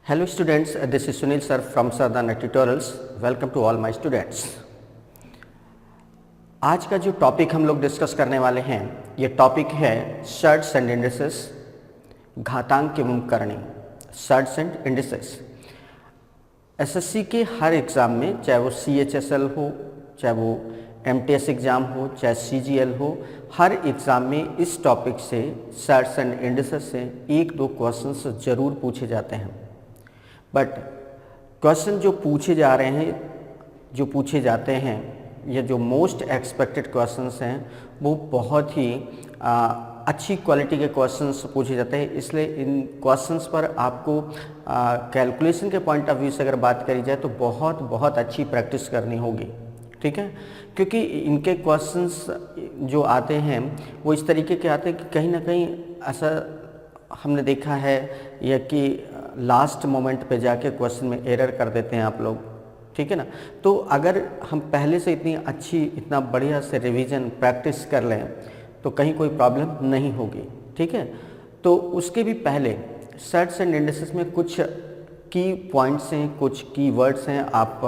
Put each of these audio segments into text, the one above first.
Hello students, this is Sunil sir from Sardana Tutorials. Welcome to all my students. आज का जो topic हम लोग डिस्कस करने वाले हैं ये टॉपिक है सर्ट्स एंड इंडिसेस, घातांक एवं करणी, सर्ट्स एंड इंडिसेस। एसएससी के हर एग्ज़ाम में, चाहे वो CHSL हो, चाहे वो MTS एग्ज़ाम हो, चाहे CGL हो, हर एग्ज़ाम में इस टॉपिक से सर्ट्स एंड इंडिसेस से एक दो क्वेश्चंस ज़रूर पूछे जाते हैं। बट क्वेश्चन जो पूछे जा रहे हैं, जो पूछे जाते हैं, ये जो मोस्ट एक्सपेक्टेड क्वेश्चंस हैं वो बहुत ही अच्छी क्वालिटी के क्वेश्चंस पूछे जाते हैं। इसलिए इन क्वेश्चंस पर आपको कैलकुलेशन के पॉइंट ऑफ व्यू से अगर बात करी जाए तो बहुत अच्छी प्रैक्टिस करनी होगी, ठीक है। क्योंकि इनके क्वेश्चंस जो आते हैं वो इस तरीके के आते हैं कि कहीं ना कहीं ऐसा हमने देखा है या कि लास्ट मोमेंट पे जाके क्वेश्चन में एरर कर देते हैं आप लोग, ठीक है ना। तो अगर हम पहले से इतना बढ़िया से रिवीजन प्रैक्टिस कर लें तो कहीं कोई प्रॉब्लम नहीं होगी, ठीक है। तो उसके भी पहले सर्ट्स एंड इंडिसेस में कुछ की पॉइंट्स हैं, कुछ की वर्ड्स हैं, आप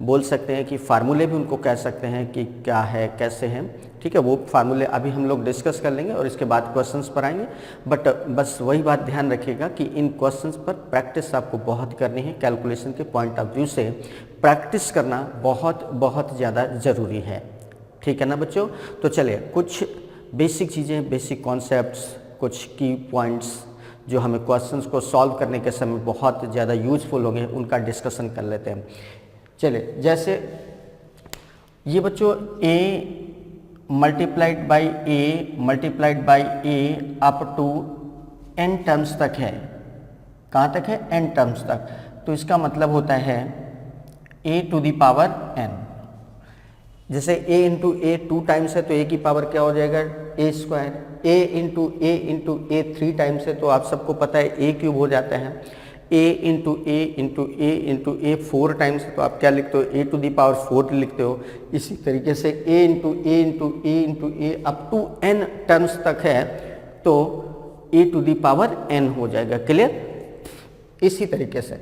बोल सकते हैं कि फार्मूले भी उनको कह सकते हैं कि क्या है, कैसे हैं, ठीक है। वो फार्मूले अभी हम लोग डिस्कस कर लेंगे और इसके बाद क्वेश्चंस पर आएंगे। बट बस वही बात ध्यान रखिएगा कि इन क्वेश्चंस पर प्रैक्टिस आपको बहुत करनी है। कैलकुलेशन के पॉइंट ऑफ व्यू से प्रैक्टिस करना बहुत ज़्यादा ज़रूरी है, ठीक है ना बच्चों। तो चलिए कुछ बेसिक चीज़ें, बेसिक कॉन्सेप्ट्स, कुछ की पॉइंट्स जो हमें क्वेश्चंस को सॉल्व करने के समय बहुत ज़्यादा यूजफुल होंगे, उनका डिस्कशन कर लेते हैं। चलिए, जैसे ये बच्चों a multiplied by a up to n terms तक है। कहाँ तक है? n टर्म्स तक। तो इसका मतलब होता है a to the power n। जैसे a इंटू ए 2 टाइम्स है तो a की पावर क्या हो जाएगा? a square. a into A 3 times है तो आप सबको पता है a क्यूब हो जाता है। a इंटू ए 4 टाइम्स है तो आप क्या लिखते हो? a टू दी पावर 4 लिखते हो। इसी तरीके से a into A up to n terms तक है तो a to the power n हो जाएगा। क्लियर? इसी तरीके से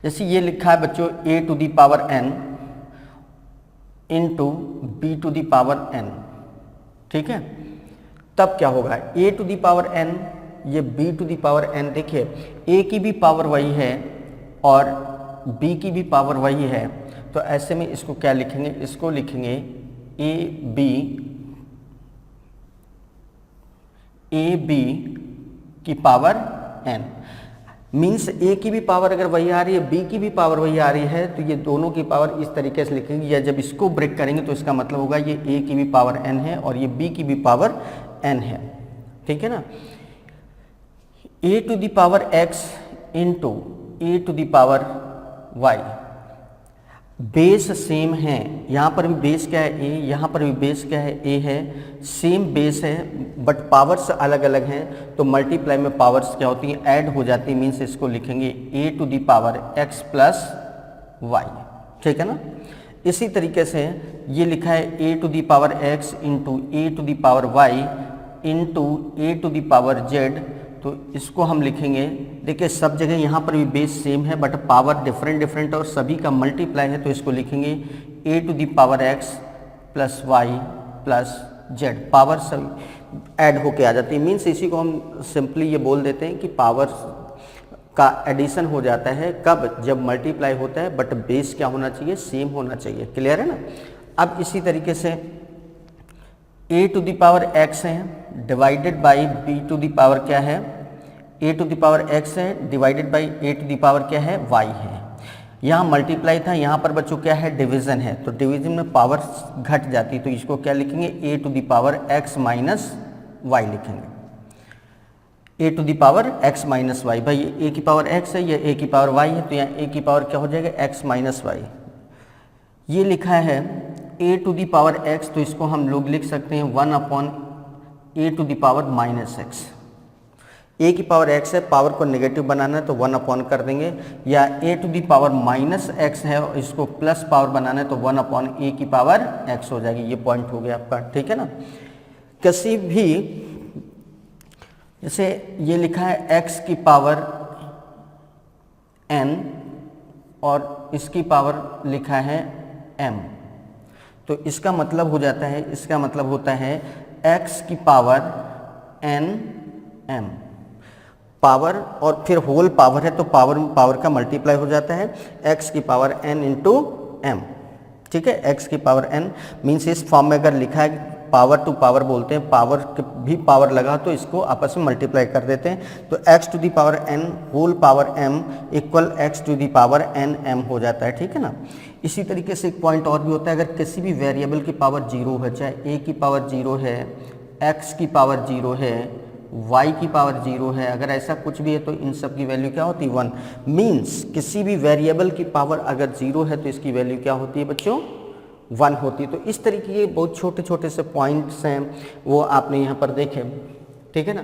जैसे ये लिखा है बच्चों a to the power n into B to the power n, ठीक है। तब क्या होगा? a to the power n, ये b to the power n, देखिए a की भी पावर वही है और b की भी पावर वही है। तो ऐसे में इसको क्या लिखेंगे? इसको लिखेंगे a b की पावर n। मीन्स a की भी पावर अगर वही आ रही है, b की भी पावर वही आ रही है, तो ये दोनों की पावर इस तरीके से लिखेंगे। या जब इसको ब्रेक करेंगे तो इसका मतलब होगा ये a की भी पावर n है और ये b की भी पावर n है, ठीक है ना। a to the power x into A to the power y, base same है। यहाँ पर भी बेस क्या है? a, यहाँ पर भी बेस क्या है? a है। सेम बेस है बट पावर्स अलग अलग हैं, तो मल्टीप्लाई में पावर्स क्या होती हैं? ऐड हो जाती है। मीन्स इसको लिखेंगे a to the power x plus y, ठीक है ना। इसी तरीके से ये लिखा है a to the power x into A to the power y into A to the power z। तो इसको हम लिखेंगे, देखिए सब जगह यहाँ पर भी बेस सेम है बट पावर डिफरेंट और सभी का मल्टीप्लाई है, तो इसको लिखेंगे a to the power x plus y plus z। Power सब ऐड होके आ जाती है। मीन्स इसी को हम सिंपली ये बोल देते हैं कि पावर का एडिशन हो जाता है। कब? जब मल्टीप्लाई होता है बट बेस क्या होना चाहिए? सेम होना चाहिए। क्लियर है ना। अब इसी तरीके से a to the power x है divided by b to the power क्या है? a to the power x है divided by a to the power क्या है? y है। यहाँ मल्टीप्लाई था, यहाँ पर बच्चों क्या है? डिवीज़न है। तो डिवीज़न में पावर घट जाती है, तो इसको क्या लिखेंगे? a to the power x minus y लिखेंगे। a to the power x minus Y. भाई ये a की पावर x है, ये a की पावर y है, तो यहाँ a की पावर क्या हो जाएगा? x minus Y. ये लिखा है a to the power x, तो इसको हम लोग लिख सकते हैं 1 upon a to the power minus x। a की पावर x है, पावर को नेगेटिव बनाना है तो 1 अपॉन कर देंगे, या a to the power minus x है और इसको प्लस पावर बनाना है तो 1 अपॉन a की पावर x हो जाएगी। ये पॉइंट हो गया आपका, ठीक है ना। किसी भी जैसे ये लिखा है x की पावर n और इसकी पावर लिखा है m, तो इसका मतलब हो जाता है, इसका मतलब होता है x की पावर n m, पावर और फिर होल पावर है तो पावर का मल्टीप्लाई हो जाता है, x की पावर n इंटू m। ठीक है, x की पावर n मीन्स इस फॉर्म में अगर लिखा है, पावर टू पावर बोलते हैं, पावर भी पावर लगा तो इसको आपस में मल्टीप्लाई कर देते हैं, तो x to the power n whole power m equal x to the power n m हो जाता है। ठीक है ना। इसी तरीके से एक पॉइंट और भी होता है, अगर किसी भी वेरिएबल की पावर 0 है, चाहे a की पावर 0 है, x की पावर 0 है, y की पावर 0 है, अगर ऐसा कुछ भी है तो इन सब की वैल्यू क्या होती है 1। मीन्स किसी भी वेरिएबल की पावर अगर 0 है तो इसकी वैल्यू क्या होती है बच्चों 1 होती है। तो इस तरीके के बहुत छोटे छोटे से पॉइंट्स हैं वो आपने यहाँ पर देखे। ठीक है ना।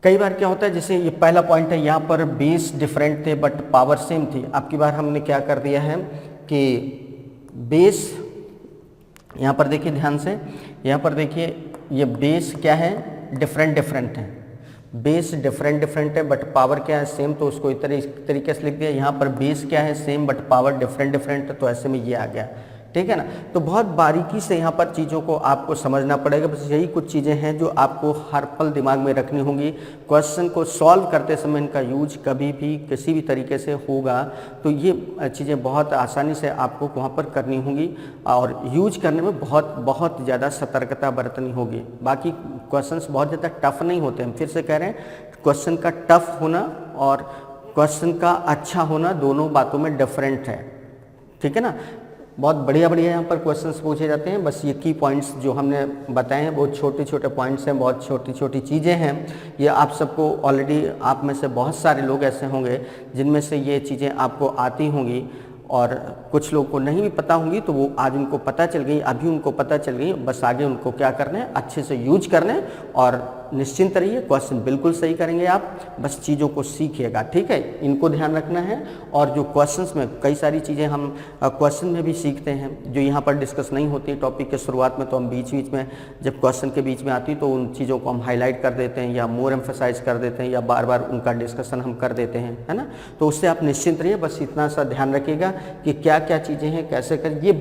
कई बार क्या होता है, जैसे ये पहला पॉइंट है, यहाँ पर बेस डिफरेंट थे बट पावर सेम थी। अब की बार हमने क्या कर दिया है कि बेस, यहाँ पर देखिए ध्यान से, यहाँ पर देखिए ये बेस क्या है डिफरेंट है, बेस डिफरेंट है बट पावर क्या है सेम, तो उसको इस तरीके से लिख दिया। यहाँ पर बेस क्या है सेम बट पावर डिफरेंट है, तो ऐसे में ये आ गया। ठीक है ना। तो बहुत बारीकी से यहाँ पर चीज़ों को आपको समझना पड़ेगा। बस यही कुछ चीज़ें हैं जो आपको हर पल दिमाग में रखनी होंगी। क्वेश्चन को सॉल्व करते समय इनका यूज कभी भी किसी भी तरीके से होगा तो ये चीज़ें बहुत आसानी से आपको वहाँ पर करनी होंगी और यूज करने में बहुत ज़्यादा सतर्कता बरतनी होगी। बाकी क्वेश्चंस बहुत ज़्यादा टफ नहीं होते। हम फिर से कह रहे हैं, क्वेश्चन का टफ होना और क्वेश्चन का अच्छा होना दोनों बातों में डिफरेंट है। ठीक है ना। बहुत बढ़िया यहाँ पर क्वेश्चंस पूछे जाते हैं। बस ये की पॉइंट्स जो हमने बताए हैं बहुत छोटे पॉइंट्स हैं, बहुत छोटी चीज़ें हैं। ये आप सबको ऑलरेडी, आप में से बहुत सारे लोग ऐसे होंगे जिनमें से ये चीज़ें आपको आती होंगी और कुछ लोग को नहीं भी पता होंगी, तो वो आज उनको पता चल गई, अभी उनको पता चल गई। बस आगे उनको क्या करना है, अच्छे से यूज करना है और निश्चिंत रहिए, क्वेश्चन बिल्कुल सही करेंगे आप, बस चीज़ों को सीखिएगा। ठीक है, इनको ध्यान रखना है। और जो क्वेश्चंस में कई सारी चीज़ें हम क्वेश्चन में भी सीखते हैं जो यहाँ पर डिस्कस नहीं होती टॉपिक के शुरुआत में, तो हम बीच में जब क्वेश्चन के बीच में आती तो उन चीज़ों को हम हाईलाइट कर देते हैं या मोर एम्फेसाइज कर देते हैं या बार बार उनका डिस्कशन हम कर देते हैं, है ना। तो उससे आप निश्चिंत रहिए, बस इतना सा ध्यान रखिएगा कि क्या क्या चीज़ें हैं, कैसे कर, ये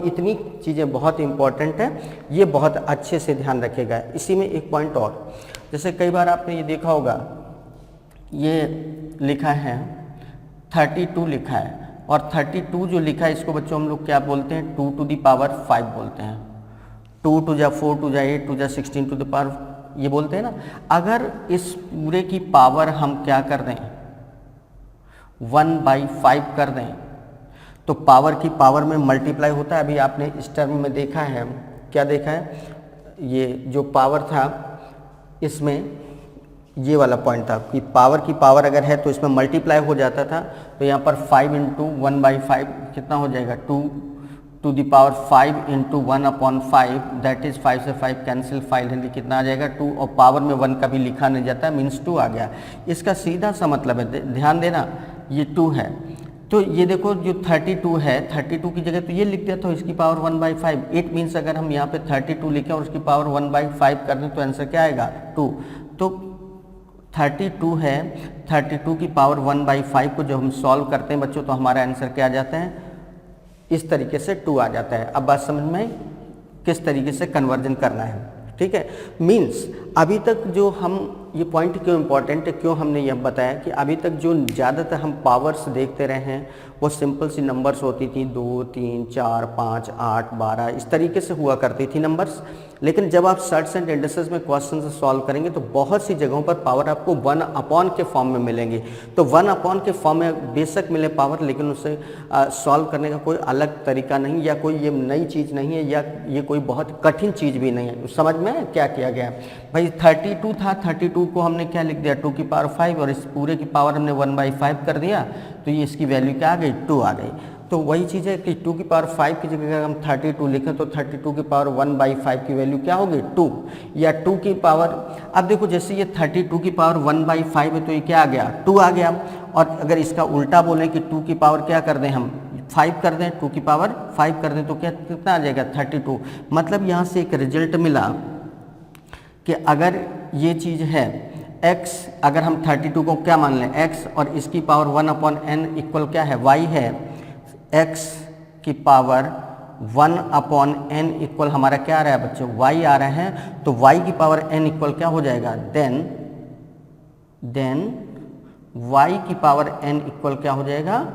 इतनी चीज़ें बहुत इंपॉर्टेंट है, ये बहुत अच्छे से ध्यान रखिएगा। इसी में एक पॉइंट और, जैसे कई बार आपने ये देखा होगा, ये लिखा है 32 लिखा है, और 32 जो लिखा है इसको बच्चों हम लोग क्या बोलते हैं 2 टू दी पावर 5 बोलते हैं। 2 टू जा 4 टू जा 8 टू जा 16 टू द पावर, ये बोलते हैं ना। अगर इस पूरे की पावर हम क्या कर दें 1/5 कर दें तो पावर की पावर में मल्टीप्लाई होता है। अभी आपने इस टर्म में देखा है, क्या देखा है, ये जो पावर था इसमें ये वाला पॉइंट था कि पावर की पावर अगर है तो इसमें मल्टीप्लाई हो जाता था, तो यहाँ पर 5 इंटू 1/5 कितना हो जाएगा 2 to the power 5 into 1/5, that is 5 से 5 कैंसिल, 5 हिंदी कितना आ जाएगा 2, और पावर में 1 कभी लिखा नहीं जाता है, मीन्स 2 आ गया। इसका सीधा सा मतलब है, ध्यान देना, ये 2 है तो ये देखो जो 32 है, 32 की जगह तो ये लिख दिया तो इसकी पावर 1/5। इट मीन्स अगर हम यहाँ पे 32 लिखें और उसकी पावर 1/5 कर दें तो आंसर क्या आएगा 2। तो 32 है, 32 की पावर 1/5 को जब हम सॉल्व करते हैं बच्चों तो हमारा आंसर क्या आ जाता है, इस तरीके से 2 आ जाता है। अब बात समझ में किस तरीके से कन्वर्जन करना है। ठीक है, मीन्स अभी तक जो हम, ये पॉइंट क्यों इंपॉर्टेंट है, क्यों हमने यह बताया कि अभी तक जो ज़्यादातर हम पावर्स देखते रहे हैं वो सिंपल सी नंबर्स होती थी, 2, 3, 4, 5, 8, 12 इस तरीके से हुआ करती थी नंबर्स। लेकिन जब आप सर्ट्स एंड इंडिसेस में क्वेश्चन से सॉल्व करेंगे तो बहुत सी जगहों पर पावर आपको 1/, के फॉर्म में मिलेंगी। तो 1/, के फॉर्म में बेशक मिले पावर, लेकिन उसे सॉल्व करने का कोई अलग तरीका नहीं, या कोई ये नई चीज़ नहीं है, या ये कोई बहुत कठिन चीज़ भी नहीं है। तो समझ में क्या किया गया भाई, 32 था, 32 को हमने क्या लिख दिया 2 की पावर 5, और इस पूरे की पावर हमने 1/5 कर दिया, तो ये इसकी वैल्यू क्या आ गई 2 आ गई। तो वही चीज़ है कि 2 की पावर 5 की जगह अगर हम 32 लिखें तो 32 की पावर 1/5 की वैल्यू क्या होगी 2, या 2 की पावर, अब देखो जैसे ये 32 की पावर 1/5 है तो ये क्या आ गया 2 आ गया। और अगर इसका उल्टा बोलें कि 2 की पावर क्या कर दें हम 5 कर दें, 2 की पावर 5 कर दें तो क्या कितना आ जाएगा 32। मतलब यहाँ से एक रिजल्ट मिला कि अगर ये चीज़ है x अगर हम 32 को क्या मान लें x और इसकी पावर 1/n इक्वल क्या है y है, x की पावर 1/n इक्वल हमारा क्या आ रहा है बच्चों y आ रहा है, तो y की पावर n इक्वल क्या हो जाएगा, देन y की पावर n इक्वल क्या हो जाएगा,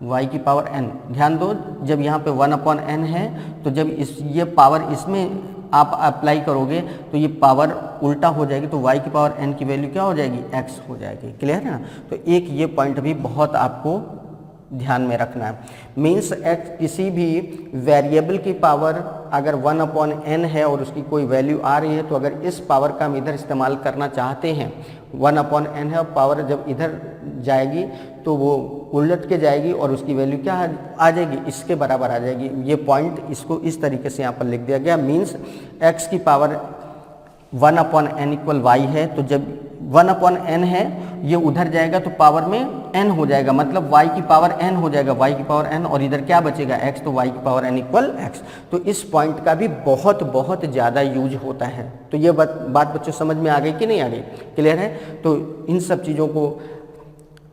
y की पावर n। ध्यान दो जब यहाँ पे 1/n है तो जब ये पावर इसमें आप अप्लाई करोगे तो ये पावर उल्टा हो जाएगी, तो y की पावर n की वैल्यू क्या हो जाएगी, x हो जाएगी। क्लियर है ना। तो एक ये पॉइंट भी बहुत आपको ध्यान में रखना है। मीन्स x किसी भी वेरिएबल की पावर अगर 1/n है और उसकी कोई वैल्यू आ रही है, तो अगर इस पावर का हम इधर इस्तेमाल करना चाहते हैं, 1/n है और पावर जब इधर जाएगी तो वो उलट के जाएगी और उसकी वैल्यू क्या आ जाएगी, इसके बराबर आ जाएगी। ये पॉइंट इसको इस तरीके से यहाँ पर लिख दिया गया। मीन्स x की पावर 1/n इक्वल y है, तो जब 1/n है ये उधर जाएगा तो पावर में n हो जाएगा, मतलब y की पावर n हो जाएगा, y की पावर n, और इधर क्या बचेगा x, तो y की पावर n इक्वल x। तो इस पॉइंट का भी बहुत बहुत ज़्यादा यूज होता है। तो ये बात बच्चों समझ में आ गई कि नहीं आ गई, क्लियर है। तो इन सब चीज़ों को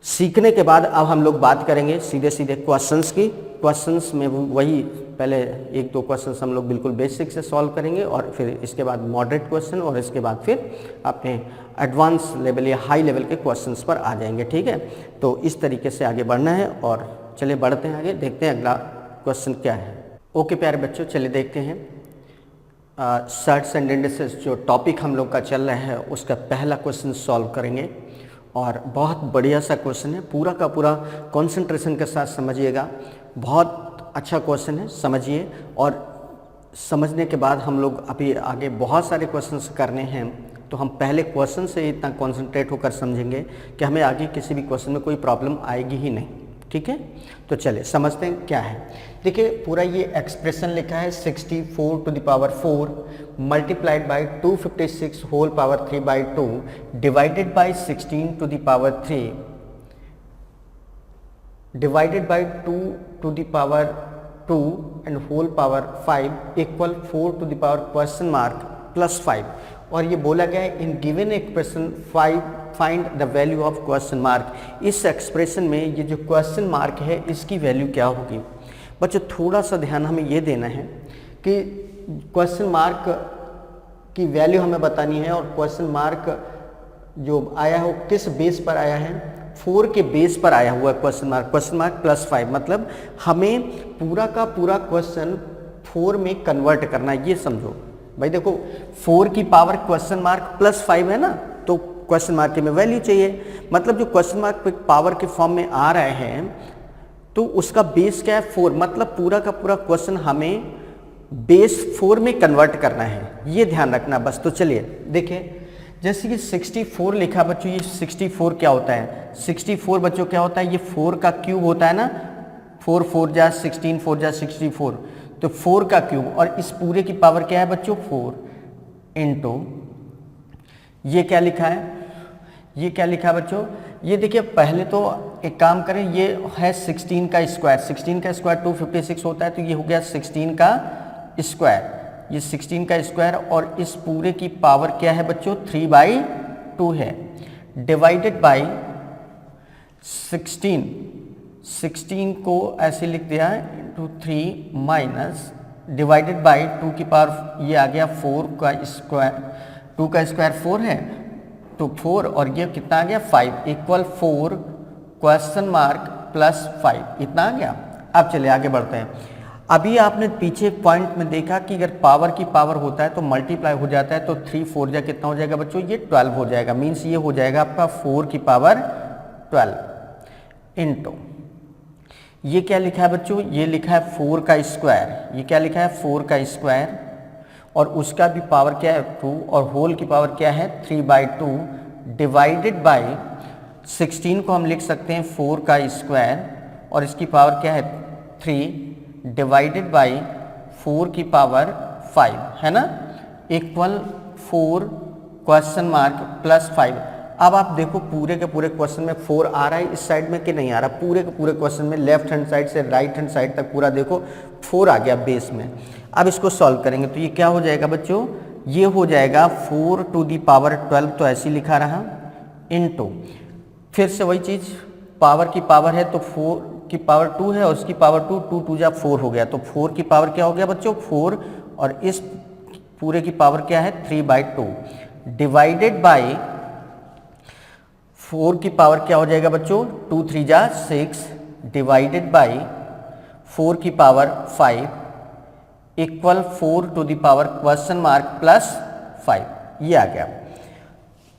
सीखने के बाद अब हम लोग बात करेंगे सीधे सीधे क्वेश्चंस की। क्वेश्चंस में वही पहले 1-2 क्वेश्चंस हम लोग बिल्कुल बेसिक से सॉल्व करेंगे और फिर इसके बाद मॉडरेट क्वेश्चन और इसके बाद फिर अपने एडवांस लेवल या हाई लेवल के क्वेश्चंस पर आ जाएंगे। ठीक है, तो इस तरीके से आगे बढ़ना है और चलिए बढ़ते हैं आगे, देखते हैं अगला क्वेश्चन क्या है। ओके प्यारे बच्चों, चलिए देखते हैं सर्ट्स एंड इंडिसेस जो टॉपिक हम लोग का चल रहा है उसका पहला क्वेश्चन सॉल्व करेंगे। और बहुत बढ़िया सा क्वेश्चन है, पूरा का पूरा कंसंट्रेशन के साथ समझिएगा। बहुत अच्छा क्वेश्चन है, समझिए। और समझने के बाद हम लोग अभी आगे बहुत सारे क्वेश्चंस करने हैं, तो हम पहले क्वेश्चन से इतना कंसंट्रेट होकर समझेंगे कि हमें आगे किसी भी क्वेश्चन में कोई प्रॉब्लम आएगी ही नहीं। ठीक है, तो चलिए समझते हैं क्या है। देखिए पूरा ये एक्सप्रेशन लिखा है 64 to the power 4 multiplied by 256 whole power 3/2 divided by 16 to the power 3 divided by 2 to the power 2 and whole power 5 equal 4 to the power question mark plus 5। और ये बोला गया है in given expression find the value of question mark. इस expression में ये जो question mark है इसकी वैल्यू क्या होगी। बच्चों थोड़ा सा ध्यान हमें ये देना है कि क्वेश्चन मार्क की वैल्यू हमें बतानी है और क्वेश्चन मार्क जो आया है वो किस बेस पर आया है, 4 के बेस पर आया हुआ है क्वेश्चन मार्क प्लस 5। मतलब हमें पूरा का पूरा क्वेश्चन 4 में कन्वर्ट करना है, ये समझो भाई। देखो 4 की पावर क्वेश्चन मार्क प्लस 5 है ना, तो क्वेश्चन मार्क में वैल्यू चाहिए। मतलब जो क्वेश्चन मार्क पावर के फॉर्म में आ रहा है तो उसका बेस क्या है 4, मतलब पूरा का पूरा क्वेश्चन हमें बेस 4 में कन्वर्ट करना है, ये ध्यान रखना बस। तो चलिए देखिए, जैसे कि 64 लिखा बच्चों, ये 64 क्या होता है, 64 बच्चों क्या होता है, ये 4 का क्यूब होता है ना, 4 4 जा 16 4 जा 64, तो 4 का क्यूब। और इस पूरे की पावर क्या है बच्चों 4 इंटू ये क्या लिखा है, ये क्या लिखा है बच्चों, ये देखिए पहले तो एक काम करें, ये है 16 का स्क्वायर, 16 का स्क्वायर 256 होता है, तो ये हो गया 16 का स्क्वायर, ये 16 का स्क्वायर। और इस पूरे की पावर क्या है बच्चों 3/2 है, डिवाइडेड बाई 16 को ऐसे लिख दिया इंटू 3 माइनस डिवाइडेड बाई 2 की पावर ये आ गया 4 का स्क्वायर, 2 का स्क्वायर 4 है तो 4 और ये कितना आ गया 5 इक्वल 4 क्वेश्चन मार्क प्लस 5, इतना आ गया। अब चलिए आगे बढ़ते हैं। अभी आपने पीछे पॉइंट में देखा कि अगर पावर की पावर होता है तो मल्टीप्लाई हो जाता है, तो 3 4 जा कितना हो जाएगा बच्चों, ये 12 हो जाएगा। मीन्स ये हो जाएगा आपका 4 की पावर 12 इंटू ये क्या लिखा है बच्चों, ये लिखा है 4 का स्क्वायर, ये क्या लिखा है 4 का स्क्वायर और उसका भी पावर क्या है 2 और होल की पावर क्या है 3/2 डिवाइडेड बाई 16 को हम लिख सकते हैं 4 का स्क्वायर और इसकी पावर क्या है 3 डिवाइडेड बाई 4 की पावर 5 है ना, इक्वल 4 क्वेश्चन मार्क प्लस 5। अब आप देखो पूरे के पूरे क्वेश्चन में 4 आ रहा है इस साइड में कि नहीं आ रहा, पूरे के पूरे क्वेश्चन में लेफ्ट हैंड साइड से राइट हैंड साइड तक पूरा देखो 4 आ गया बेस में। अब इसको सॉल्व करेंगे तो ये क्या हो जाएगा बच्चों, ये हो जाएगा 4 टू दी पावर 12, तो ऐसे लिखा रहा इनटू, फिर से वही चीज़, पावर की पावर है तो 4 की पावर 2 है और उसकी पावर 2, 2 2 जा 4 हो गया, तो 4 की पावर क्या हो गया बच्चों 4, और इस पूरे की पावर क्या है 3/2 डिवाइडेड बाई 4 की पावर क्या हो जाएगा बच्चों 2 3 जा 6 डिवाइडेड बाई 4 की power 5 equal 4 to the power question mark plus 5, ये आ गया।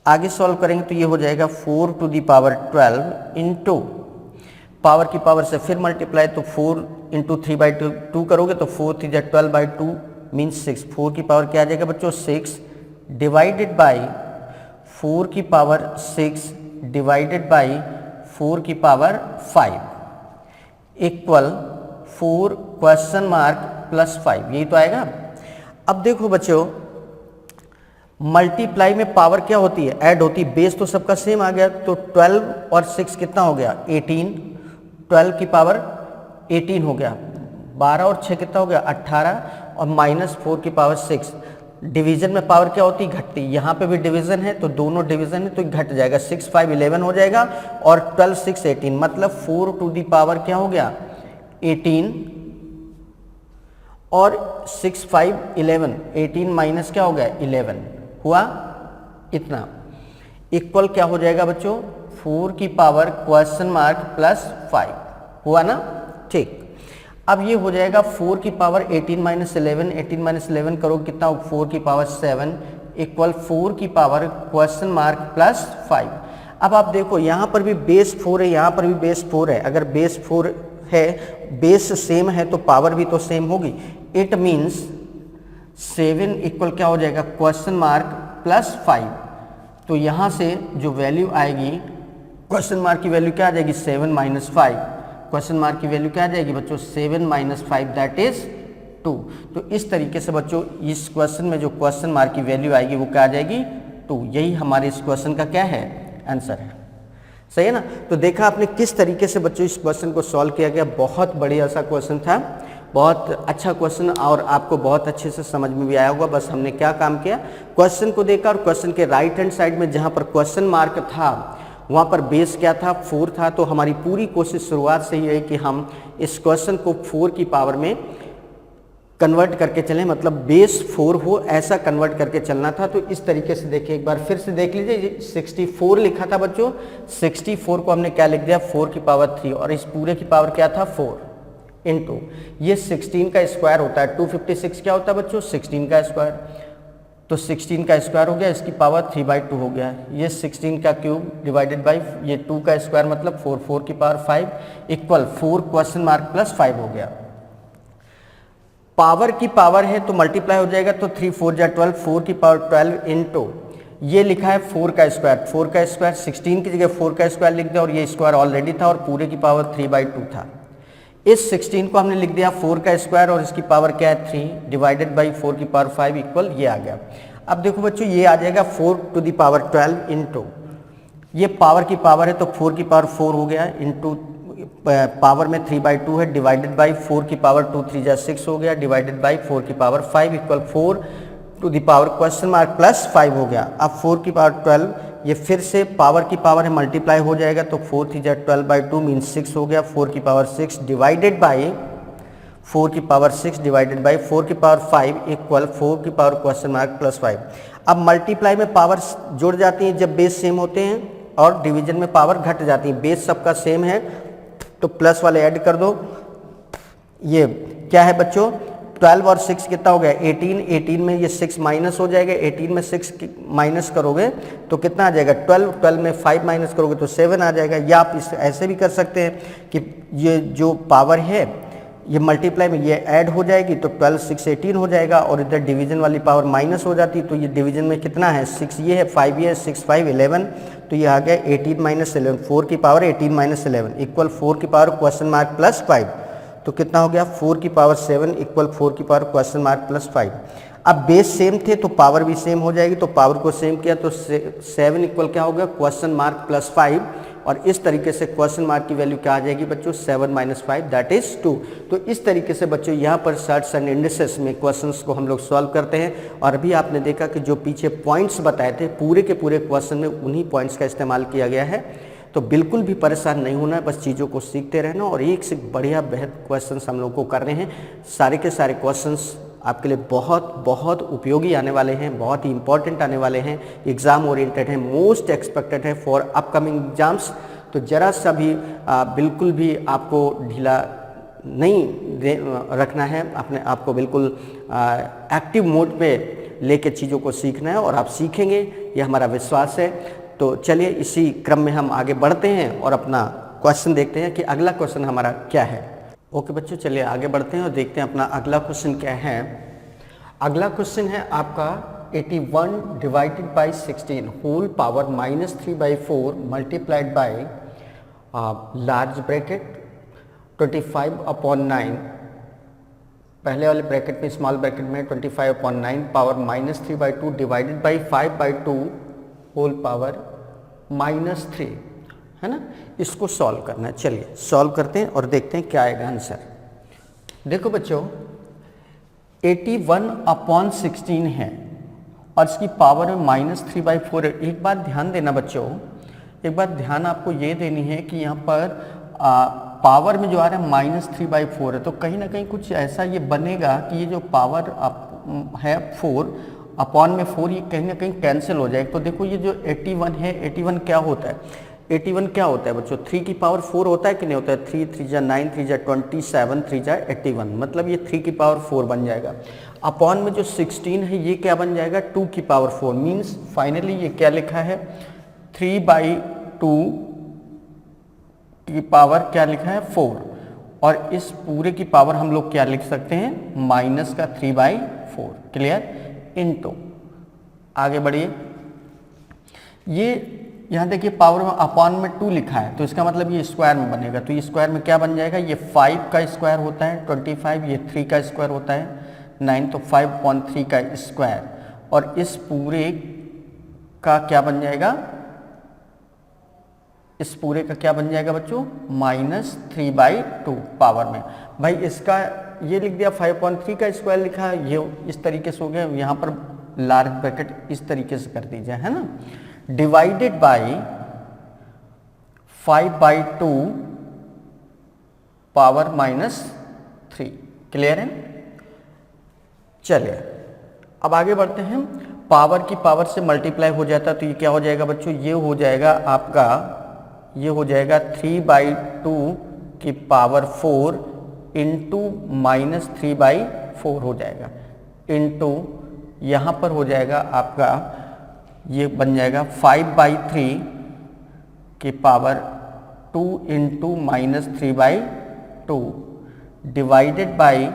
आगे सॉल्व करेंगे तो ये हो जाएगा 4 to the power 12 into power की पावर से फिर मल्टीप्लाई, तो 4 इंटू 3/2 करोगे तो 4 3 जा 12/2 मीन्स 6, 4 की पावर क्या आ जाएगा बच्चों 6 डिवाइडेड बाई 4 की पावर 6 डिवाइडेड बाई 4 की power 5 equal 4 question mark plus 5, यही तो आएगा। अब देखो बच्चों मल्टीप्लाई में पावर क्या होती है, ऐड होती है, बेस तो सबका सेम आ गया, तो 12 और 6 कितना हो गया 18, 12 की पावर 18 हो गया, 12 और 6 कितना हो गया 18, और माइनस 4 की पावर 6। डिवीजन में पावर क्या होती है घटती, यहाँ पे भी डिवीजन है तो दोनों डिवीजन है तो घट जाएगा, 6 5 11 हो जाएगा और 12 6 18, मतलब 4 टू दी पावर क्या हो गया 18 और 6 5 11, 18 माइनस क्या हो गया 11 हुआ इतना, इक्वल क्या हो जाएगा बच्चों 4 की पावर क्वेश्चन मार्क प्लस 5 हुआ ना। ठीक, अब ये हो जाएगा 4 की पावर 18 माइनस 11, 18 माइनस 11 करोगे कितना हो 4 की पावर 7 इक्वल 4 की पावर क्वेश्चन मार्क प्लस 5। अब आप देखो यहाँ पर भी बेस 4 है, यहाँ पर भी बेस 4 है, अगर बेस 4 है बेस सेम है तो पावर भी तो सेम होगी, इट मीन्स 7 इक्वल क्या हो जाएगा क्वेश्चन मार्क प्लस 5। तो यहाँ से जो वैल्यू आएगी क्वेश्चन मार्क की वैल्यू क्या आ जाएगी 7 माइनस 5, क्वेश्चन मार्क की वैल्यू क्या आ जाएगी बच्चों 7 माइनस 5 दैट इज 2। तो इस तरीके से बच्चों इस क्वेश्चन में जो क्वेश्चन मार्क की वैल्यू आएगी वो क्या आ जाएगी 2, यही हमारे इस क्वेश्चन का क्या है आंसर है। सही है ना। तो देखा आपने किस तरीके से बच्चों इस क्वेश्चन को सॉल्व किया गया, बहुत बढ़िया सा क्वेश्चन था, बहुत अच्छा क्वेश्चन और आपको बहुत अच्छे से समझ में भी आया होगा। बस हमने क्या काम किया, क्वेश्चन को देखा और क्वेश्चन के राइट हैंड साइड में जहाँ पर क्वेश्चन मार्क था वहाँ पर बेस क्या था 4 था, तो हमारी पूरी कोशिश शुरुआत से ही है कि हम इस क्वेश्चन को 4 की पावर में कन्वर्ट करके चलें, मतलब बेस 4 हो ऐसा कन्वर्ट करके चलना था। तो इस तरीके से देखिए, एक बार फिर से देख लीजिए, 64 लिखा था बच्चों, 64 को हमने क्या लिख दिया 4 की पावर 3 और इस पूरे की पावर क्या था 4 इंटू ये 16 का स्क्वायर होता है, 256 क्या होता है बच्चों 16 का स्क्वायर, तो 16 का स्क्वायर हो गया, इसकी पावर 3/2 हो गया, ये 16 का क्यूब डिवाइडेड बाई ये 2 का स्क्वायर मतलब 4, 4 की power 5 equal 4 question mark plus 5 हो गया। पावर की पावर है तो मल्टीप्लाई हो जाएगा, तो 3 4 जा 12, 4 की पावर 12 इंटू ये लिखा है 4 का स्क्वायर, 4 का स्क्वायर 16 की जगह 4 का स्क्वायर लिख दिया और ये स्क्वायर ऑलरेडी था और पूरे की पावर 3/2 था। इस 16 को हमने लिख दिया 4 का स्क्वायर और इसकी पावर क्या है 3 डिवाइडेड बाई 4 की पावर 5 इक्वल ये आ गया। अब देखो बच्चों ये आ जाएगा 4 टू दी पावर 12 इंटू ये पावर की पावर है तो 4 की पावर 4 हो गया इंटू पावर में 3/2 है डिवाइडेड बाई 4 की पावर 2 3 जा 6 हो गया डिवाइडेड बाई 4 की power 5 equal 4 to the power question mark plus 5 हो गया। अब 4 की पावर 12 ये फिर से पावर की पावर है मल्टीप्लाई हो जाएगा, तो 4 3 जा 12/2 मीन्स 6 हो गया, 4 की पावर 6 डिवाइडेड बाई 4 की पावर 6 डिवाइडेड बाई 4 की पावर 5 इक्वल 4 की पावर क्वेश्चन मार्क प्लस 5। अब मल्टीप्लाई में पावर जुड़ जाती हैं जब बेस सेम होते हैं और डिवीजन में पावर घट जाती है, बेस सबका सेम है तो प्लस वाले ऐड कर दो। ये क्या है बच्चों 12 और 6 कितना हो गया 18, 18 में ये 6 माइनस हो जाएगा, 18 में 6 माइनस करोगे तो कितना आ जाएगा 12, 12 में 5 माइनस करोगे तो 7 आ जाएगा। या आप इस ऐसे भी कर सकते हैं कि ये जो पावर है ये मल्टीप्लाई में ये ऐड हो जाएगी तो 12 6 18 हो जाएगा और इधर डिवीजन वाली पावर माइनस हो जाती है, तो ये डिवीजन में कितना है 6 ये है 5 ये है 6 5 11, तो ये आ गया 18 माइनस 11, 4 की पावर 18 माइनस 11 इक्वल 4 की पावर क्वेश्चन मार्क प्लस 5, तो कितना हो गया 4 की पावर 7 इक्वल 4 की पावर क्वेश्चन मार्क प्लस 5। अब बेस सेम थे तो पावर भी सेम हो जाएगी, तो पावर को सेम किया तो 7 इक्वल क्या हो गया क्वेश्चन मार्क प्लस 5 और इस तरीके से क्वेश्चन मार्क की वैल्यू क्या आ जाएगी बच्चों, 7 - 5 दैट इज 2। तो इस तरीके से बच्चों यहाँ पर सर्ट्स एंड इंडिसेस में क्वेश्चंस को हम लोग सॉल्व करते हैं। और अभी आपने देखा कि जो पीछे पॉइंट्स बताए थे पूरे के पूरे क्वेश्चन में उन्हीं पॉइंट्स का इस्तेमाल किया गया है। तो बिल्कुल भी परेशान नहीं होना है, बस चीज़ों को सीखते रहना और एक से बढ़िया बेहद क्वेश्चंस हम लोग को कर रहे हैं। सारे के सारे क्वेश्चंस आपके लिए बहुत बहुत उपयोगी आने वाले हैं, बहुत ही इंपॉर्टेंट आने वाले हैं, एग्ज़ाम ओरिएंटेड हैं, मोस्ट एक्सपेक्टेड है फॉर अपकमिंग एग्जाम्स। तो जरा सा भी बिल्कुल भी आपको ढीला नहीं रखना है, अपने आप को बिल्कुल एक्टिव मोड पे लेके चीज़ों को सीखना है और आप सीखेंगे, ये हमारा विश्वास है। तो चलिए इसी क्रम में हम आगे बढ़ते हैं और अपना क्वेश्चन देखते हैं कि अगला क्वेश्चन हमारा क्या है। ओके बच्चों, चलिए आगे बढ़ते हैं और देखते हैं अपना अगला क्वेश्चन क्या है। अगला क्वेश्चन है आपका 81 divided by 16 whole power -3/4 multiplied by large bracket 25/9, पहले वाले ब्रैकेट में स्मॉल ब्रैकेट में 25/9 power -3/2 divided by 5/2 whole power -3, है ना। इसको सॉल्व करना है। चलिए सॉल्व करते हैं और देखते हैं क्या आएगा आंसर। देखो बच्चों 81/16 है और इसकी पावर में -3/4 है। एक बात ध्यान देना बच्चों, एक बात ध्यान आपको ये देनी है कि यहाँ पर पावर में जो आ रहा है -3/4 है, तो कहीं ना कहीं कुछ ऐसा ये बनेगा कि ये जो पावर है 4 अपॉन में 4 ये कहीं ना कहीं कैंसिल हो जाएगा। तो देखो ये जो 81 है, 81 क्या होता है, 81 क्या होता है बच्चों, 3 की पावर 4 होता है कि नहीं होता है। 3 3 जा 9, 3 जा 27, 3 जा 81, मतलब ये 3 की पावर 4 बन जाएगा। अपॉन में जो 16 है ये क्या बन जाएगा, 2 की पावर 4। मीन्स फाइनली ये क्या लिखा है, 3/2 की पावर क्या लिखा है 4, और इस पूरे की पावर हम लोग क्या लिख सकते हैं, माइनस का 3/4। क्लियर, इनटू आगे बढ़िए। ये यहाँ देखिए पावर में अपॉन में 2 लिखा है, तो इसका मतलब ये स्क्वायर में बनेगा। तो ये स्क्वायर में क्या बन जाएगा, ये 5 का स्क्वायर होता है 25, ये 3 का स्क्वायर होता है 9, तो 5/3 का स्क्वायर, और इस पूरे का क्या बन जाएगा, इस पूरे का क्या बन जाएगा बच्चों, -3/2 पावर में। भाई इसका ये लिख दिया 5/3 का स्क्वायर लिखा है, ये इस तरीके से हो गया। यहाँ पर लार्ज ब्रैकेट इस तरीके से कर दीजिए, है ना। Divided by 5/2 power -3। क्लियर है। चलिए अब आगे बढ़ते हैं। पावर की पावर से मल्टीप्लाई हो जाता है तो ये क्या हो जाएगा बच्चों, ये हो जाएगा आपका, ये हो जाएगा 3/2 की पावर 4 इंटू -3/4 हो जाएगा, इंटू यहाँ पर हो जाएगा आपका, ये बन जाएगा 5/3 की पावर 2 इंटू -3/2 डिवाइडेड बाई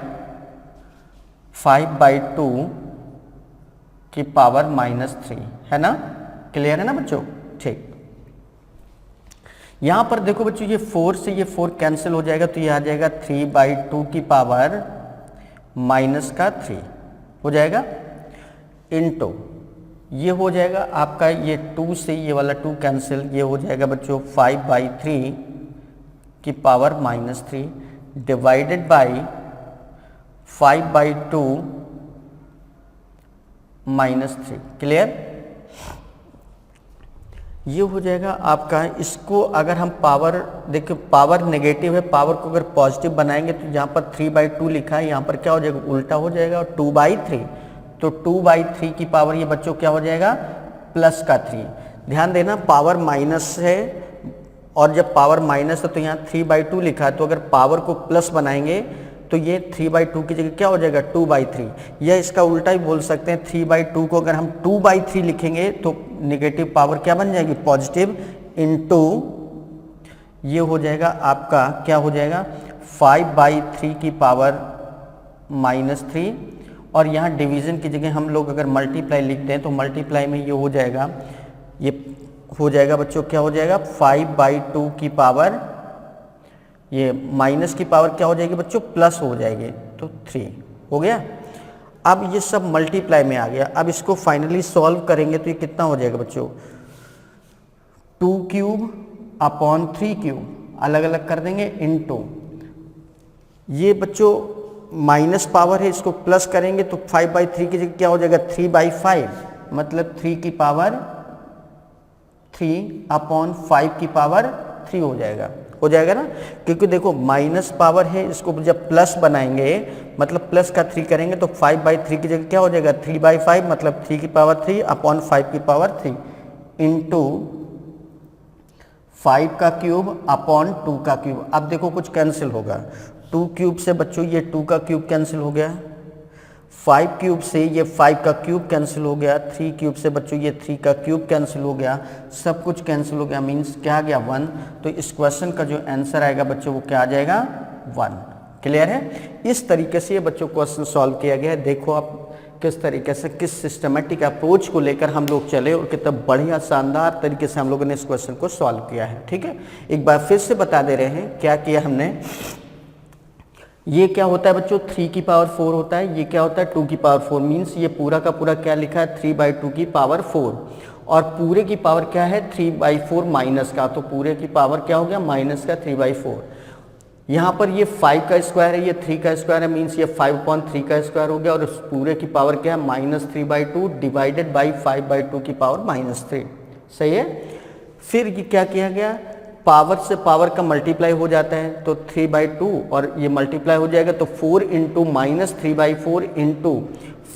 5/2 की पावर -3, है ना। क्लियर है ना बच्चों, ठीक। यहां पर देखो बच्चों ये 4 से ये 4 कैंसिल हो जाएगा, तो ये आ जाएगा 3/2 की पावर -3 हो जाएगा, इंटू ये हो जाएगा आपका, ये 2 से ये वाला 2 कैंसिल, ये हो जाएगा बच्चों 5/3 की पावर -3 डिवाइडेड बाई 5/2 -3। क्लियर। ये हो जाएगा आपका, इसको अगर हम पावर देखो, पावर नेगेटिव है, पावर को अगर पॉजिटिव बनाएंगे तो यहाँ पर 3/2 लिखा है, यहाँ पर क्या हो जाएगा, उल्टा हो जाएगा, और 2/3, तो 2/3 की पावर ये बच्चों क्या हो जाएगा, प्लस का 3। ध्यान देना पावर माइनस है, और जब पावर माइनस है तो यहाँ 3/2 लिखा है, तो अगर पावर को प्लस बनाएंगे तो ये 3/2 की जगह क्या हो जाएगा, 2/3। या इसका उल्टा ही बोल सकते हैं, 3/2 को अगर हम 2/3 लिखेंगे तो नेगेटिव पावर क्या बन जाएगी, पॉजिटिव, इनटू ये हो जाएगा आपका, क्या हो जाएगा 5/3 की पावर -3, और यहाँ डिवीज़न की जगह हम लोग अगर मल्टीप्लाई लिखते हैं तो मल्टीप्लाई में ये हो जाएगा, ये हो जाएगा बच्चों, क्या हो जाएगा 5/2 की पावर, ये माइनस की पावर क्या हो जाएगी बच्चों, प्लस हो जाएगी, तो 3 हो गया। अब ये सब मल्टीप्लाई में आ गया। अब इसको फाइनली सॉल्व करेंगे तो ये कितना हो जाएगा बच्चों, 2³ अपॉन 3 क्यूब, अलग अलग कर देंगे, इनटू ये बच्चों माइनस पावर है, इसको प्लस करेंगे तो 5/3 की जगह क्या हो जाएगा 3/5, मतलब 3 की पावर 3 अपॉन 5 की पावर 3 हो जाएगा ना, क्योंकि देखो माइनस पावर है, इसको जब प्लस बनाएंगे मतलब प्लस का 3 करेंगे तो 5/3 की जगह क्या हो जाएगा 3/5, मतलब 3 की पावर 3 अपॉन 5 की पावर 3 इंटू 5 का क्यूब अपॉन 2 का क्यूब। अब देखो कुछ कैंसिल होगा, 2 क्यूब से बच्चों ये 2 का क्यूब कैंसिल हो गया, 5 क्यूब से ये 5 का क्यूब कैंसिल हो गया, 3 क्यूब से बच्चों ये 3 का क्यूब कैंसिल हो गया, सब कुछ कैंसिल हो गया, मीन्स क्या आ गया 1। तो इस क्वेश्चन का जो आंसर आएगा बच्चों वो क्या आ जाएगा 1। क्लियर है? इस तरीके से ये बच्चों क्वेश्चन सॉल्व किया गया है। देखो आप किस तरीके से, किस सिस्टमेटिक अप्रोच को लेकर हम लोग चले और कितना बढ़िया शानदार तरीके से हम लोगों ने इस क्वेश्चन को सॉल्व किया है। ठीक है, एक बार फिर से बता दे रहे हैं क्या किया हमने। ये क्या होता है बच्चों 3 की पावर 4 होता है, ये क्या होता है 2 की पावर 4, मीन्स ये पूरा का पूरा क्या लिखा है 3/2 की पावर 4, और पूरे की पावर क्या है 3/4 माइनस का, तो पूरे की पावर क्या हो गया माइनस का 3/4। यहाँ पर ये 5 का स्क्वायर है, ये 3 का स्क्वायर है, मीन्स ये 5/3 का स्क्वायर हो गया, और उस पूरे की पावर क्या है -3/2 डिवाइडेड बाई 5/2 की पावर -3। सही है। फिर ये क्या किया गया, पावर से पावर का मल्टीप्लाई हो जाता है तो 3/2 और ये मल्टीप्लाई हो जाएगा तो 4 इंटू -3/4 इंटू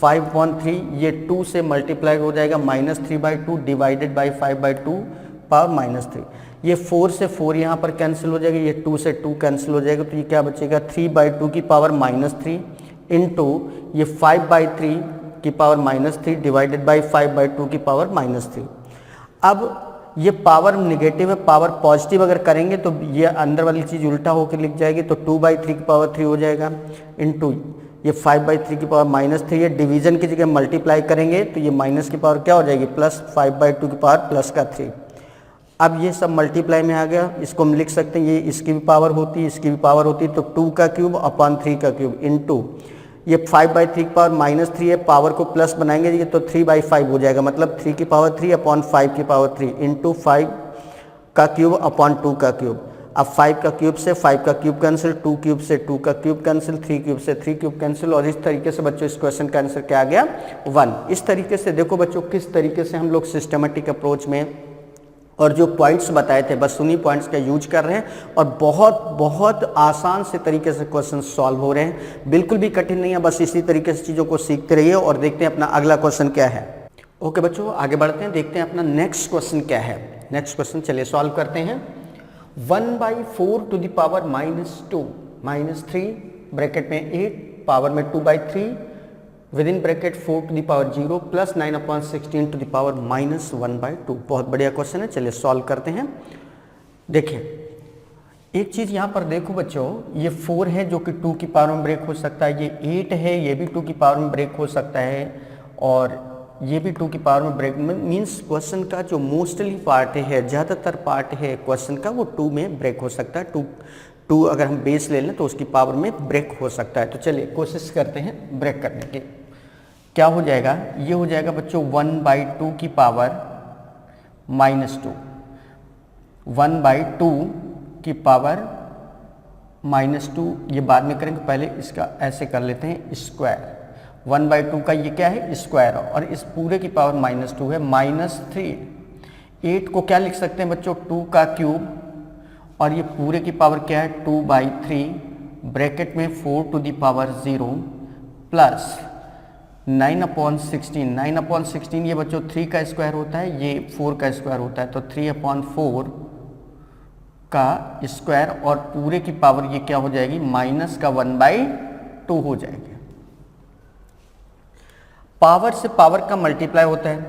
5/3, ये 2 से मल्टीप्लाई हो जाएगा -3/2 डिवाइडेड बाई 5/2 पावर -3। ये 4 से 4 यहाँ पर कैंसिल हो जाएगा, ये 2 से 2 कैंसिल हो जाएगा, तो ये क्या बचेगा 3/2 की पावर -3 इंटू ये 5/3 की पावर -3 डिवाइडेड बाई 5/2 की पावर -3। अब ये पावर निगेटिव है, पावर पॉजिटिव अगर करेंगे तो ये अंदर वाली चीज़ उल्टा होकर लिख जाएगी, तो 2/3 की पावर 3 हो जाएगा इंटू ये 5/3 की पावर -3, ये डिवीजन की जगह मल्टीप्लाई करेंगे तो ये माइनस की पावर क्या हो जाएगी प्लस 5/2 की पावर प्लस का 3। अब ये सब मल्टीप्लाई में आ गया, इसको हम लिख सकते हैं ये इसकी भी पावर होती है, इसकी भी पावर होती है, तो 2 का क्यूब अपॉन 3 का क्यूब इंटू ये 5/3 की पावर -3 है, पावर को प्लस बनाएंगे ये तो 3/5 हो जाएगा, मतलब 3 की पावर 3 अपॉन 5 की पावर 3 इंटू 5 का क्यूब अपॉन 2 का क्यूब। अब 5 का क्यूब से 5 का क्यूब कैंसिल, 2 क्यूब से 2 का क्यूब कैंसिल, 3 क्यूब से 3 क्यूब कैंसिल, और इस तरीके से बच्चों इस क्वेश्चन का आंसर क्या आ गया 1। इस तरीके से देखो बच्चों किस तरीके से हम लोग सिस्टमेटिक अप्रोच में और जो पॉइंट्स बताए थे बस उन्हीं पॉइंट्स का यूज कर रहे हैं और बहुत बहुत आसान से तरीके से क्वेश्चन सॉल्व हो रहे हैं, बिल्कुल भी कठिन नहीं है। बस इसी तरीके से चीज़ों को सीखते रहिए और देखते हैं अपना अगला क्वेश्चन क्या है। ओके बच्चों आगे बढ़ते हैं, देखते हैं अपना नेक्स्ट क्वेश्चन क्या है। नेक्स्ट क्वेश्चन चलिए सॉल्व करते हैं। 1/4 टू द पावर -2 -3 ब्रैकेट में 8 पावर में 2/3 within bracket 4 to the power 0 plus 9/16 to the power -1/2। बहुत बढ़िया क्वेश्चन है, चलिए सॉल्व करते हैं। देखिए एक चीज़ यहाँ पर देखो बच्चों, ये 4 है जो कि 2 की पावर में ब्रेक हो सकता है, ये 8 है ये भी 2 की पावर में ब्रेक हो सकता है, और ये भी 2 की पावर में ब्रेक मीन्स क्वेश्चन का जो मोस्टली पार्ट है, ज़्यादातर पार्ट है क्वेश्चन का वो 2 में ब्रेक हो सकता है। 2 अगर हम बेस ले लें तो उसकी पावर में ब्रेक हो सकता है। तो चलिए कोशिश करते हैं ब्रेक करने की। क्या हो जाएगा, ये हो जाएगा बच्चों 1/2 की पावर -2, 1/2 की पावर -2, ये बाद में करेंगे, पहले इसका ऐसे कर लेते हैं स्क्वायर। 1/2 का ये क्या है स्क्वायर, और इस पूरे की पावर -2 है -3। 8 को क्या लिख सकते हैं बच्चों 2 का क्यूब, और ये पूरे की पावर क्या है 2/3 ब्रैकेट में 4 टू द पावर 0 प्लस 9/16। 9/16 ये बच्चों 3 का स्क्वायर होता है, ये 4 का स्क्वायर होता है, तो 3/4 का स्क्वायर, और पूरे की पावर ये क्या हो जाएगी माइनस का 1/2 हो जाएगी। पावर से पावर का मल्टीप्लाई होता है,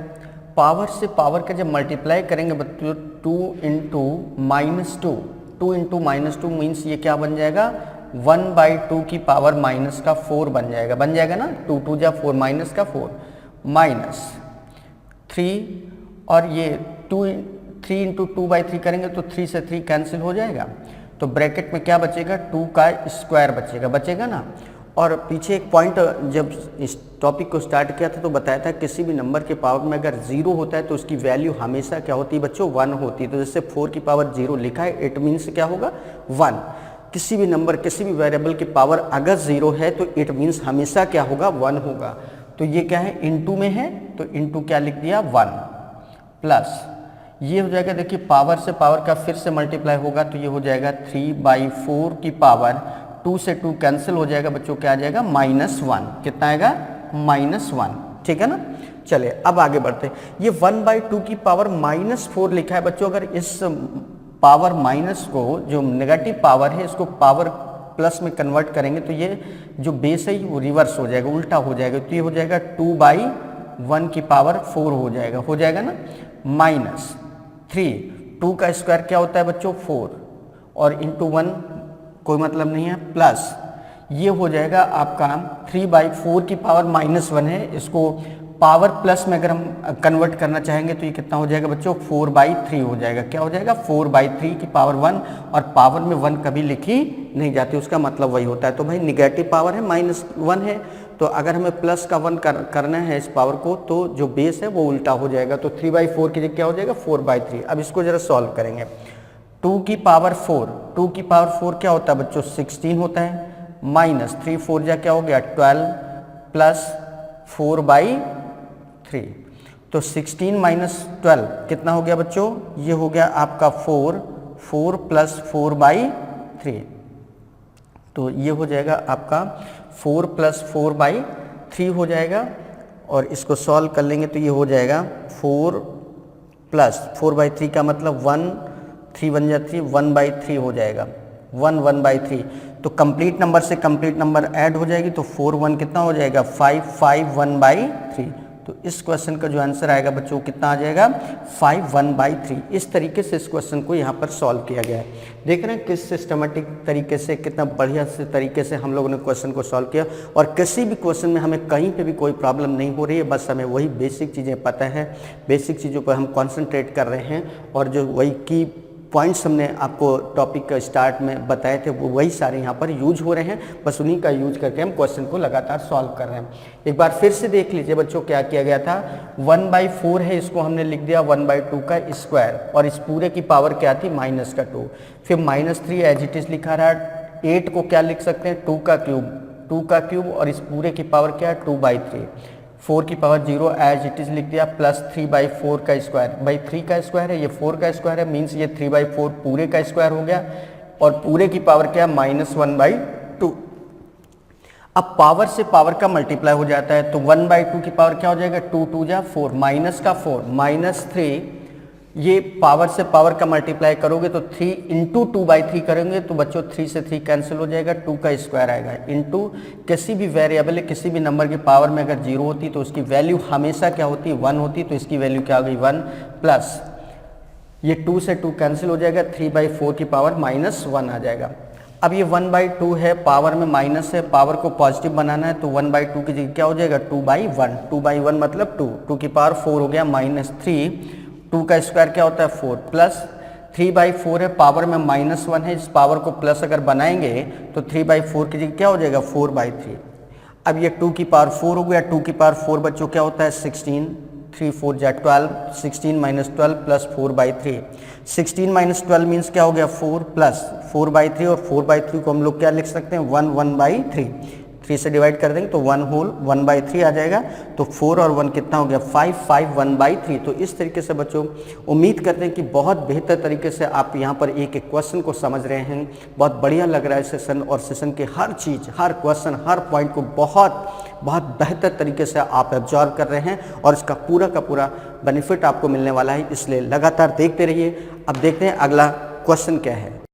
पावर से पावर का जब मल्टीप्लाई करेंगे बच्चों 2 इंटू -2, 2 इंटू -2 मीन्स ये क्या बन जाएगा 1/2 की पावर -4 बन जाएगा ना, 2 2 जा 4 -4 -3, और ये 3 इंटू 2/3 करेंगे तो 3 से 3 कैंसिल हो जाएगा, तो ब्रैकेट में क्या बचेगा 2 का स्क्वायर बचेगा ना, और पीछे एक पॉइंट जब इस टॉपिक को स्टार्ट किया था तो बताया था किसी भी नंबर के पावर में अगर 0 होता है तो उसकी वैल्यू हमेशा क्या होती है बच्चों, 1 होती है। तो जैसे 4 की पावर 0 लिखा है, इट मीन्स क्या होगा, 1। किसी भी नंबर, किसी भी वेरिएबल की पावर अगर 0 है तो इट मीन्स हमेशा क्या होगा, 1 होगा। तो ये क्या है, इनटू में है तो इनटू क्या लिख दिया, 1 प्लस ये हो जाएगा, देखिए पावर से पावर का फिर से मल्टीप्लाई होगा तो ये हो जाएगा 3/4 की पावर, 2 से 2 कैंसिल हो जाएगा बच्चों, क्या आ जाएगा, -1। कितना आएगा, -1। ठीक है ना। चलिए अब आगे बढ़ते हैं। ये 1/2 की पावर -4 लिखा है बच्चों। अगर इस पावर माइनस को, जो नेगेटिव पावर है, इसको पावर प्लस में कन्वर्ट करेंगे तो ये जो बेस है वो रिवर्स हो जाएगा, उल्टा हो जाएगा। तो ये हो जाएगा 2/1 की पावर 4 हो जाएगा ना, -3। 2 का स्क्वायर क्या होता है बच्चों, 4, और इंटू 1 कोई मतलब नहीं है, प्लस ये हो जाएगा आपका 3/4 की पावर -1 है। इसको पावर प्लस में अगर हम कन्वर्ट करना चाहेंगे तो ये कितना हो जाएगा बच्चों, 4/3 हो जाएगा। क्या हो जाएगा, 4/3 की पावर 1, और पावर में 1 कभी लिखी नहीं जाती, उसका मतलब वही होता है। तो भाई निगेटिव पावर है, -1 है, तो अगर हमें प्लस का 1 करना है इस पावर को तो जो बेस है वो उल्टा हो जाएगा। तो 3/4 की जगह क्या हो जाएगा, 4/3। अब इसको जरा सॉल्व करेंगे। 2 की पावर 4, 2 की पावर 4 क्या होता है बच्चों, 16 होता है, -3 4 जा क्या हो गया, 12 प्लस 4/3। तो 16 - 12 कितना हो गया बच्चों, ये हो गया आपका 4 प्लस 4/3। तो ये हो जाएगा आपका 4 प्लस 4/3 हो जाएगा, और इसको सॉल्व कर लेंगे तो ये हो जाएगा 4 प्लस 4/3 का मतलब 1, 3 1 जा 3, 1/3 हो जाएगा, 1/3। तो कंप्लीट नंबर से कंप्लीट नंबर ऐड हो जाएगी तो 4 1 कितना हो जाएगा, 5 5 1/3। तो इस क्वेश्चन का जो आंसर आएगा बच्चों कितना आ जाएगा, 5 1/3। इस तरीके से इस क्वेश्चन को यहाँ पर सॉल्व किया गया है। देख रहे हैं किस सिस्टमेटिक तरीके से, कितना बढ़िया से तरीके से हम लोगों ने क्वेश्चन को सॉल्व किया। और किसी भी क्वेश्चन में हमें कहीं पे भी कोई प्रॉब्लम नहीं हो रही है, बस हमें वही बेसिक चीज़ें पता है, बेसिक चीज़ों पर हम कॉन्सेंट्रेट कर रहे हैं, और जो वही की पॉइंट्स हमने आपको टॉपिक का स्टार्ट में बताए थे वो वही सारे यहाँ पर यूज हो रहे हैं। बस उन्हीं का यूज करके हम क्वेश्चन को लगातार सॉल्व कर रहे हैं। एक बार फिर से देख लीजिए बच्चों क्या किया गया था। 1/4 है, इसको हमने लिख दिया 1/2 का स्क्वायर, और इस पूरे की पावर क्या थी, -2। फिर -3 एज इट इज लिखा रहा। 8 को क्या लिख सकते हैं, 2 का क्यूब, और इस पूरे की पावर क्या है, 2/3। 4 की पावर 0 एज इट इज लिख दिया, प्लस 3/4 का स्क्वायर। भाई 3 का स्क्वायर है, ये 4 का स्क्वायर है, मीन्स ये 3/4 पूरे का स्क्वायर हो गया, और पूरे की पावर क्या है, -1/2। अब पावर से पावर का मल्टीप्लाई हो जाता है तो 1/2 की पावर क्या हो जाएगा, 2 2 जा 4, माइनस का 4, -3। ये पावर से पावर का मल्टीप्लाई करोगे तो 3 इंटू 2/3 करेंगे तो बच्चों 3 से 3 कैंसिल हो जाएगा, 2 का स्क्वायर आएगा, इंटू किसी भी वेरिएबल, किसी भी नंबर की पावर में अगर 0 होती तो उसकी वैल्यू हमेशा क्या होती है, 1 होती। तो इसकी वैल्यू क्या हो गई, 1, प्लस ये 2 से 2 कैंसिल हो जाएगा, 3/4 की पावर -1 आ जाएगा। अब ये 1/2 है, पावर में माइनस है, पावर को पॉजिटिव बनाना है तो 1/2 की जगह क्या हो जाएगा, 2/1। 2/1 मतलब 2 की पावर 4 हो गया, -3। 2 का स्क्वायर क्या होता है, 4, प्लस 3/4 है, पावर में -1 है, इस पावर को प्लस अगर बनाएंगे तो 3/4 की जगह क्या हो जाएगा, 4/3। अब ये 2 की पावर 4 हो गया, 2 की पावर 4 बच्चों क्या होता है, 16, 3 4 जा 12, 16 - 12 प्लस 4/3। 16 - 12 मीन्स क्या हो गया, 4 प्लस 4/3, और 4/3 को हम लोग क्या लिख सकते हैं, 1 1/3। 3 से डिवाइड कर देंगे तो 1 होल 1/3 आ जाएगा। तो 4 और 1 कितना हो गया, 5 5 1/3। तो इस तरीके से बच्चों उम्मीद करते हैं कि बहुत बेहतर तरीके से आप यहाँ पर एक एक क्वेश्चन को समझ रहे हैं। बहुत बढ़िया लग रहा है सेशन, और सेशन के हर चीज़, हर क्वेश्चन, हर पॉइंट को बहुत बेहतर तरीके से आप एब्जॉर्व कर रहे हैं, और इसका पूरा का पूरा बेनिफिट आपको मिलने वाला है। इसलिए लगातार देखते रहिए। अब देखते हैं अगला क्वेश्चन क्या है।